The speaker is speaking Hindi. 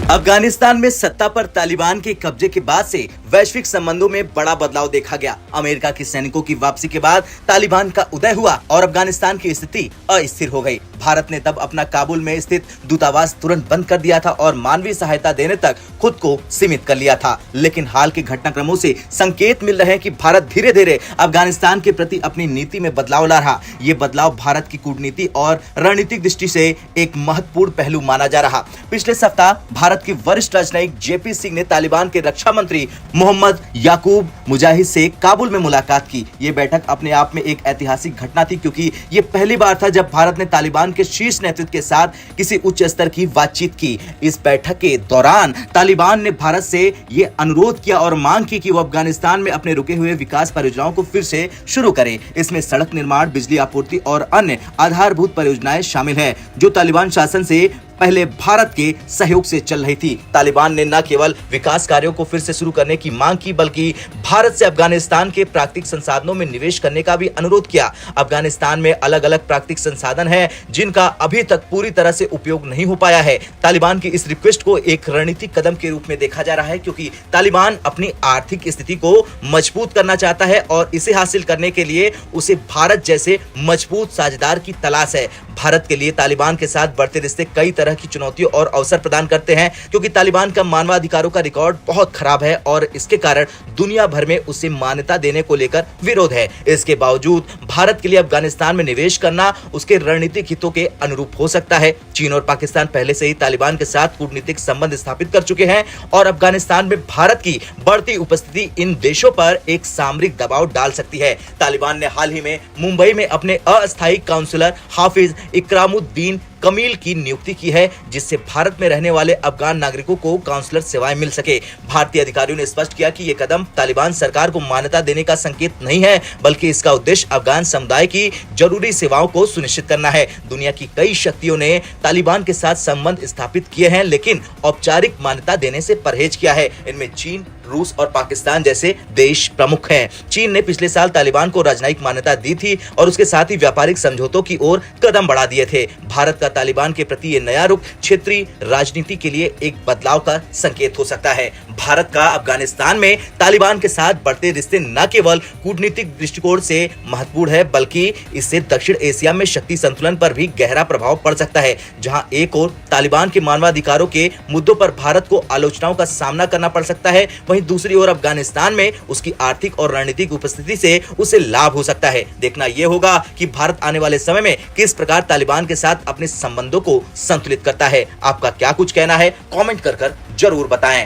अफगानिस्तान में सत्ता पर तालिबान के कब्जे के बाद से वैश्विक संबंधों में बड़ा बदलाव देखा गया। अमेरिका के सैनिकों की वापसी के बाद तालिबान का उदय हुआ और अफगानिस्तान की स्थिति अस्थिर हो गई। भारत ने तब अपना काबुल में स्थित दूतावास तुरंत बंद कर दिया था और मानवीय सहायता देने तक खुद को सीमित कर लिया था। लेकिन हाल के घटनाक्रमों से संकेत मिल रहे हैं कि भारत धीरे धीरे अफगानिस्तान के प्रति अपनी नीति में बदलाव ला रहा। ये बदलाव भारत की कूटनीति और रणनीतिक दृष्टि से एक महत्वपूर्ण पहलू माना जा रहा। पिछले सप्ताह भारत के वरिष्ठ राजनयिक जेपी सिंह ने तालिबान के रक्षा मंत्री मोहम्मद याकूब मुजाहिद से काबुल में मुलाकात की। ये बैठक अपने आप में एक ऐतिहासिक घटना थी, क्योंकि ये पहली बार था जब भारत ने तालिबान के शीर्ष नेतृत्व के साथ किसी उच्च स्तर की बातचीत की। इस बैठक के दौरान तालिबान ने भारत से ये अनुरोध किया और मांग की कि वो अफगानिस्तान में अपने रुके हुए विकास परियोजनाओं को फिर से शुरू करे। इसमें सड़क निर्माण, बिजली आपूर्ति और अन्य आधारभूत परियोजनाएं शामिल है, जो तालिबान शासन से पहले भारत के सहयोग से चल रही थी। तालिबान ने न केवल विकास कार्यों को फिर से शुरू करने की मांग की, बल्कि भारत से अफगानिस्तान के प्राकृतिक संसाधनों में निवेश करने का भी अनुरोध किया। अफगानिस्तान में अलग अलग प्राकृतिक संसाधन हैं, जिनका अभी तक पूरी तरह से उपयोग नहीं हो पाया है। तालिबान की इस रिक्वेस्ट को एक रणनीतिक कदम के रूप में देखा जा रहा है, क्योंकि तालिबान अपनी आर्थिक स्थिति को मजबूत करना चाहता है और इसे हासिल करने के लिए उसे भारत जैसे मजबूत साझेदार की तलाश है। भारत के लिए तालिबान के साथ बढ़ते रिश्ते कई तरह की चुनौतियों और अवसर प्रदान करते हैं, क्योंकि तालिबान का मानवाधिकारों का रिकॉर्ड बहुत खराब है और इसके कारण दुनिया भर में उसे मान्यता देने को लेकर विरोध है। इसके बावजूद भारत के लिए अफगानिस्तान में निवेश करना उसके रणनीतिक हितों के अनुरूप हो सकता है। चीन और पाकिस्तान पहले से ही तालिबान के साथ कूटनीतिक संबंध स्थापित कर चुके हैं और अफगानिस्तान में भारत की बढ़ती उपस्थिति इन देशों पर एक सामरिक दबाव डाल सकती है। तालिबान ने हाल ही में मुंबई में अपने अस्थायी काउंसलर हाफिज इकरामुद्दीन कमील की नियुक्ति की है, जिससे भारत में रहने वाले अफगान नागरिकों को काउंसलर सेवाएं मिल सके। भारतीय अधिकारियों ने स्पष्ट किया कि यह कदम तालिबान सरकार को मान्यता देने का संकेत नहीं है, बल्कि इसका उद्देश्य अफगान समुदाय की जरूरी सेवाओं को सुनिश्चित करना है। दुनिया की कई शक्तियों ने तालिबान के साथ संबंध स्थापित किए हैं, लेकिन औपचारिक मान्यता देने से परहेज किया है। इनमें चीन, रूस और पाकिस्तान जैसे देश प्रमुख हैं। चीन ने पिछले साल तालिबान को राजनयिक मान्यता दी थी और उसके साथ ही व्यापारिक समझौतों की ओर कदम बढ़ा दिए थे। भारत का तालिबान के प्रति ये नया रुख क्षेत्रीय राजनीति के लिए एक बदलाव का संकेत हो सकता है। भारत का अफगानिस्तान में तालिबान के साथ बढ़ते रिश्ते न केवल कूटनीतिक दृष्टिकोण से महत्वपूर्ण है, बल्कि इससे दक्षिण एशिया में शक्ति संतुलन पर भी गहरा प्रभाव पड़ सकता है। जहां एक ओर तालिबान के मानवाधिकारों के मुद्दों पर भारत को आलोचनाओं का सामना करना पड़ सकता है, वहीं दूसरी ओर अफगानिस्तान में उसकी आर्थिक और रणनीतिक उपस्थिति से उसे लाभ हो सकता है। देखना यह होगा कि भारत आने वाले समय में किस प्रकार तालिबान के साथ अपने संबंधों को संतुलित करता है। आपका क्या कुछ कहना है, कमेंट कर जरूर बताएं।